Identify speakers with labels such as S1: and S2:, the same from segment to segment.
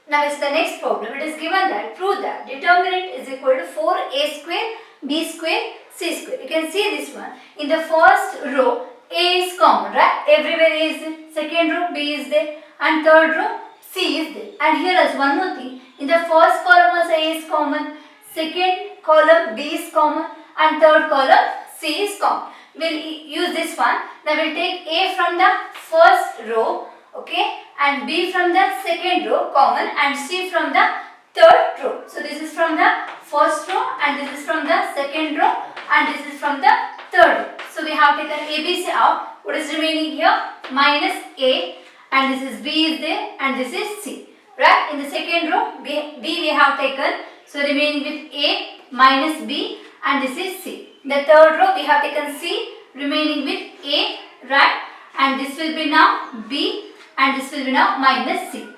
S1: Now it's the next problem. It is given that prove that determinant is equal to 4a square, b square, c square. You can see this one. In the first row, a is common, right? Everywhere a is there. Second row, b is there. And third row, c is there. And here is one more thing. In the first column also a is common. Second column, b is common. And third column, c is common. We'll use this one. Now we'll take a from the first row. Okay, and b from the second row common and c from the third row. So this is from the first row and this is from the second row and this is from the third row. So we have taken a, b, c out. What is remaining here? Minus a, and this is b is there and this is c. Right? In the second row b we have taken. So remaining with a minus b and this is c. In the third row we have taken c remaining with a, right? And this will be now b. And this will be now minus c,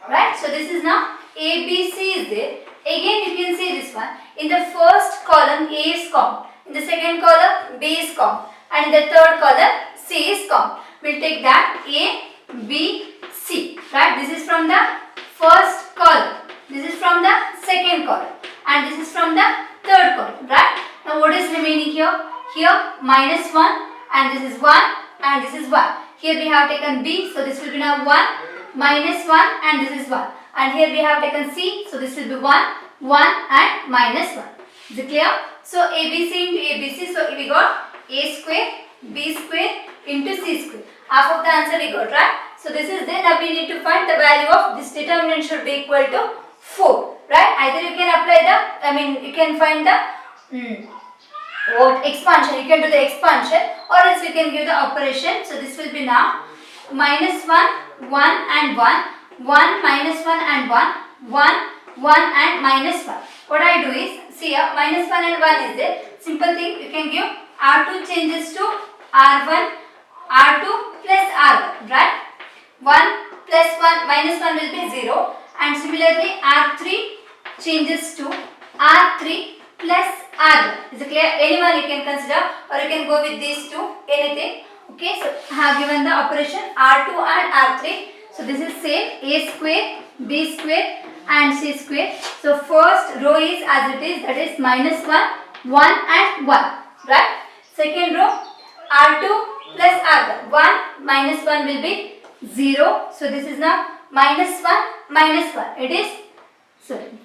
S1: right? So this is now a, b, c is there. Again you can see this one. In the first column a is common. In the second column b is common. And in the third column c is common. We'll take that a, b, c, right? This is from the first column. This is from the second column. And this is from the third column, right? Now what is remaining here? Here minus 1 and this is 1 and this is 1. Here we have taken b, so this will be now 1, minus 1 and this is 1. And here we have taken c, so this will be 1, 1 and minus 1. Is it clear? So ABC into ABC, so we got a square, b square into c square. Half of the answer we got, right? So this is there. Now we need to find the value of this determinant should be equal to 4, right? Either you can apply the, you can find the expansion, you can do the expansion or else you can give the operation. So this will be now minus 1, 1 and 1, 1 minus 1 and 1, 1, 1 and minus 1. What I do is, see here minus 1 and 1 is there. Simple thing, you can give R2 changes to R1, R2 plus R1, right? 1 plus 1 minus 1 will be 0 and similarly R3 changes to R3 plus R1. Is it clear? Anyone you can consider or you can go with these two, anything. Okay, so I have given the operation R2 and R3. So this is same a square, b square and c square. So first row is as it is, that is minus 1, 1 and 1, right? Second row R2 plus R1. 1 minus 1 will be 0. So this is now minus 1, minus 1. It is, sorry.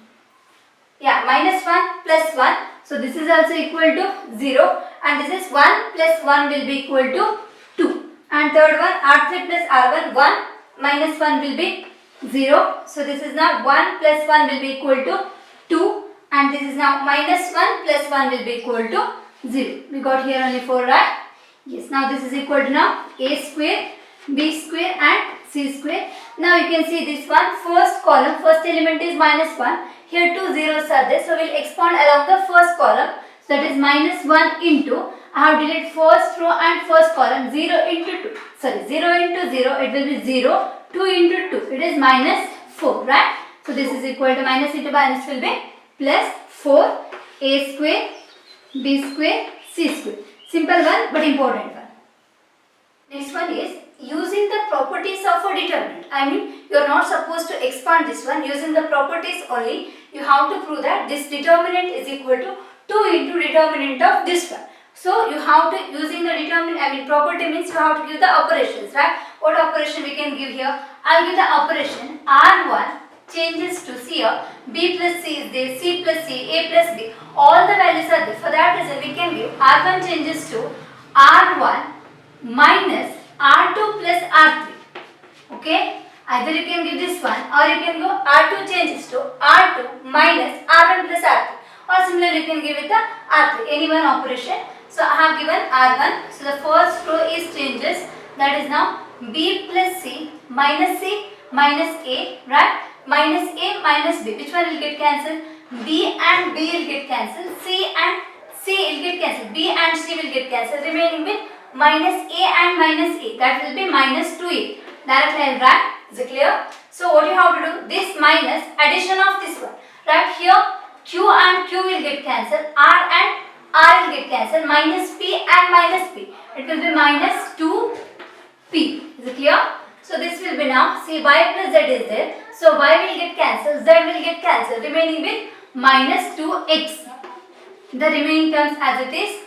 S1: Yeah, minus 1 plus 1. So this is also equal to 0 and this is 1 plus 1 will be equal to 2. And third one R3 plus R1, 1 minus 1 will be 0. So this is now 1 plus 1 will be equal to 2 and this is now minus 1 plus 1 will be equal to 0. We got here only 4, right? Yes, now this is equal to now a square, b square and c square. Now you can see this one, first column, first element is minus 1. Here two zeros are there, so we will expand along the first column. So that is minus 1 into, I have deleted first row and first column, 0 into 2. Sorry, 0 into 0, it will be 0, 2 into 2, it is minus 4, right? So this is equal to minus into minus will be plus 4, a square, b square, c square. Simple one but important one. Next one is using the properties of a determinant. You are not supposed to expand this one. Using the properties only, you have to prove that this determinant is equal to 2 into determinant of this one. So you have to, using the determinant, property means you have to give the operations, right? What operation we can give here? I'll give the operation R1 changes to C here, B plus C is there, C plus C, A plus B. All the values are there. For that reason, we can give R1 changes to R1 minus R2 plus R3. Okay? Either you can give this one or you can go R2 changes to R2 minus R1 plus R3. Or similarly you can give it the R3. Any one operation. So I have given R1. So the first row is changes. That is now B plus C minus A, right? Minus A minus B. Which one will get cancelled? B and B will get cancelled. C and C will get cancelled. B and C will get cancelled. Remaining with minus A and minus A. That will be minus 2A. Directly I will write. Is it clear? So what you have to do? This minus addition of this one. Right here Q and Q will get cancelled. R and R will get cancelled. Minus P and minus P. It will be minus 2P. Is it clear? So this will be now, see y plus z is there. So y will get cancelled, z will get cancelled, remaining with minus 2x. The remaining terms as it is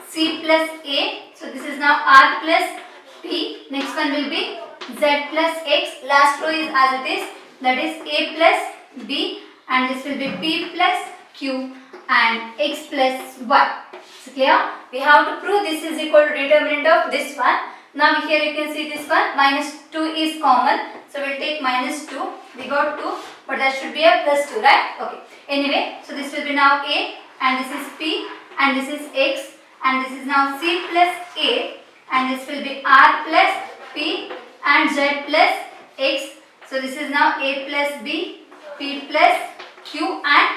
S1: c plus a. So this is now r plus p. Next one will be z plus x. Last row is as it is, that is a plus b, and this will be p plus q and x plus y. So clear? We have to prove this is equal to determinant of this one. Now here you can see this one, minus 2 is common. So we will take minus 2. We got 2, but that should be a plus 2, right? Okay. Anyway, so this will be now a, and this is p, and this is x, and this is now c plus a, and this will be r plus p and z plus x. So this is now a plus b, p plus q and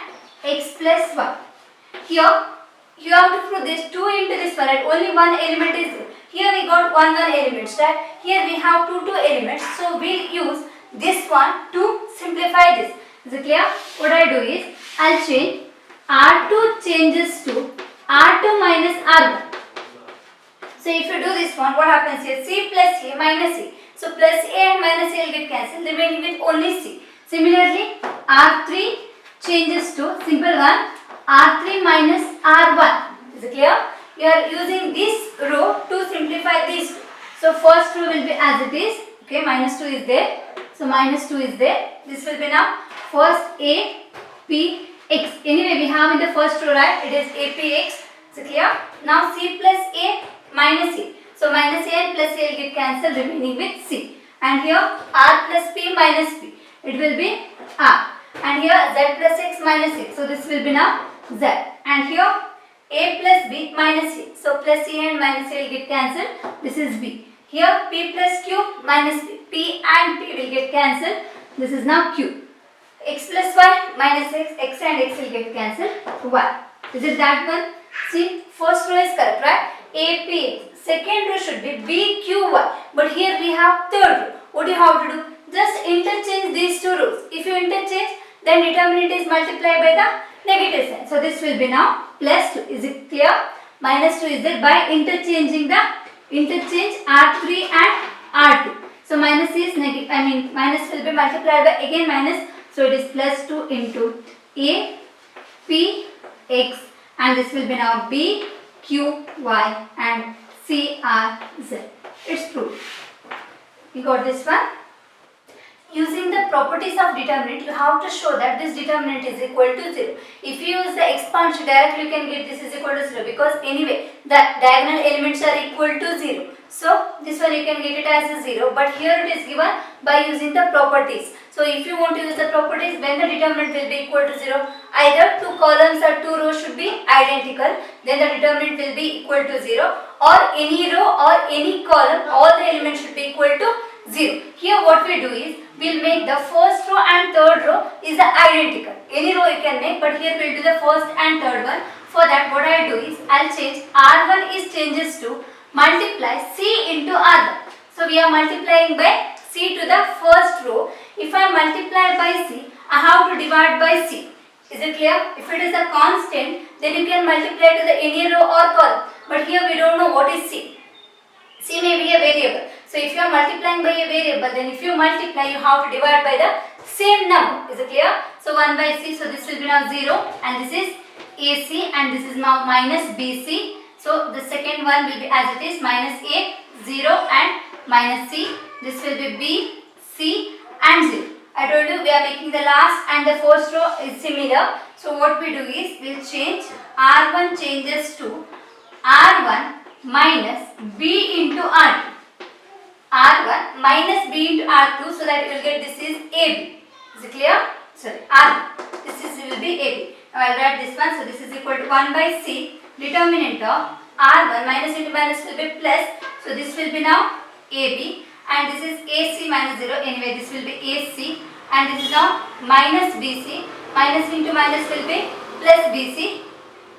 S1: x plus y. Here you have to prove this 2 into this one, right? Only one element is there. Here we got one elements, right? Here we have two elements. So we'll use this one to simplify this. Is it clear? What I do is, I'll change R2 changes to R2 minus R1. So if you do this one, what happens here? C plus A minus A. So plus A and minus A will get cancelled, remaining with only C. Similarly, R3 changes to simple one, R3 minus R1. Is it clear? You are using this row to simplify this row. So first row will be as it is. Okay, minus 2 is there. So minus 2 is there. This will be now first A, P, X. Anyway, we have in the first row, right? It is A, P, X. So clear? Now C plus A minus A. So minus A and plus A will get cancelled, remaining with C. And here R plus P minus P. It will be R. And here Z plus X minus X. So this will be now Z. And here A plus B minus A. So plus A and minus A will get cancelled. This is B. Here P plus Q minus P. P and P will get cancelled. This is now Q. X plus Y minus X. X and X will get cancelled. Y. Is it that one? See, first row is correct, right? A, P, X. Second row should be B, Q, Y. But here we have third row. What do you have to do? Just interchange these two rows. If you interchange, then determinant is multiplied by the negative sign. So this will be now plus 2. Is it clear? Minus 2 is there by interchanging interchange R3 and R2. So minus is negative, minus will be multiplied by again minus. So it is plus 2 into A, P, X, and this will be now B, Q, Y and C, R, Z. It's proved. You got this one? Using the properties of determinant, you have to show that this determinant is equal to 0. If you use the expansion, directly you can get this is equal to 0, because anyway the diagonal elements are equal to 0. So this one you can get it as a 0, but here it is given by using the properties. So if you want to use the properties, when the determinant will be equal to 0, either two columns or two rows should be identical, then the determinant will be equal to 0, or any row or any column, all the elements should be equal to 0. Here what we do is, we'll make the first row and third row is identical. Any row you can make, but here we'll do the first and third one. For that, what I do is, I'll change R1 is changes to multiply C into R1. So we are multiplying by C to the first row. If I multiply by C, I have to divide by C. Is it clear? If it is a constant, then you can multiply to the any row or column. But here we don't know what is C. C may be a variable. So if you are multiplying by a variable, then if you multiply, you have to divide by the same number. Is it clear? So 1 by C, so this will be now 0, and this is AC, and this is now minus BC. So the second one will be as it is, minus A, 0 and minus C. This will be B, C and 0. I told you we are making the last and the first row is similar. So what we do is, we will change R1 changes to R1 minus B into R2. R1 minus B into R2, so that you will get this is AB. Is it clear? Sorry, R1. This will be AB. Now I will write this one. So this is equal to 1 by C. Determinant of R1 minus into minus will be plus. So this will be now AB. And this is AC minus 0. Anyway, this will be AC. And this is now minus BC. Minus into minus will be plus BC.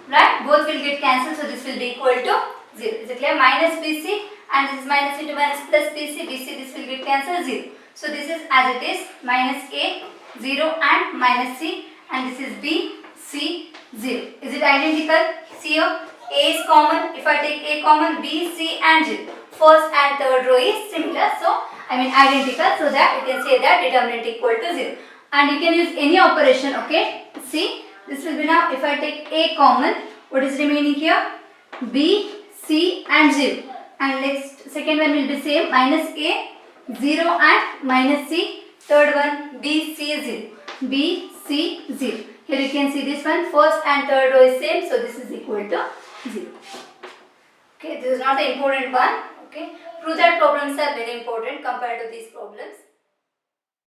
S1: Right? Both will get cancelled. So this will be equal to 0. Is it clear? Minus BC. And this is minus into minus plus BC. BC, this will get cancelled, 0. So this is as it is, minus A, 0 and minus C. And this is B, C, 0. Is it identical? See here, A is common. If I take A common, B, C and 0. First and third row is similar. So identical, so that you can say that determinant equal to 0. And you can use any operation, okay. See, this will be now, if I take A common, what is remaining here? B, C and 0. And next, second one will be same, minus A, 0 and minus C. Third one, B, C, 0. B, C, 0. Here you can see this one, first and third row is same, so this is equal to 0. Okay, this is not the important one. Okay, prove that problems are very important compared to these problems.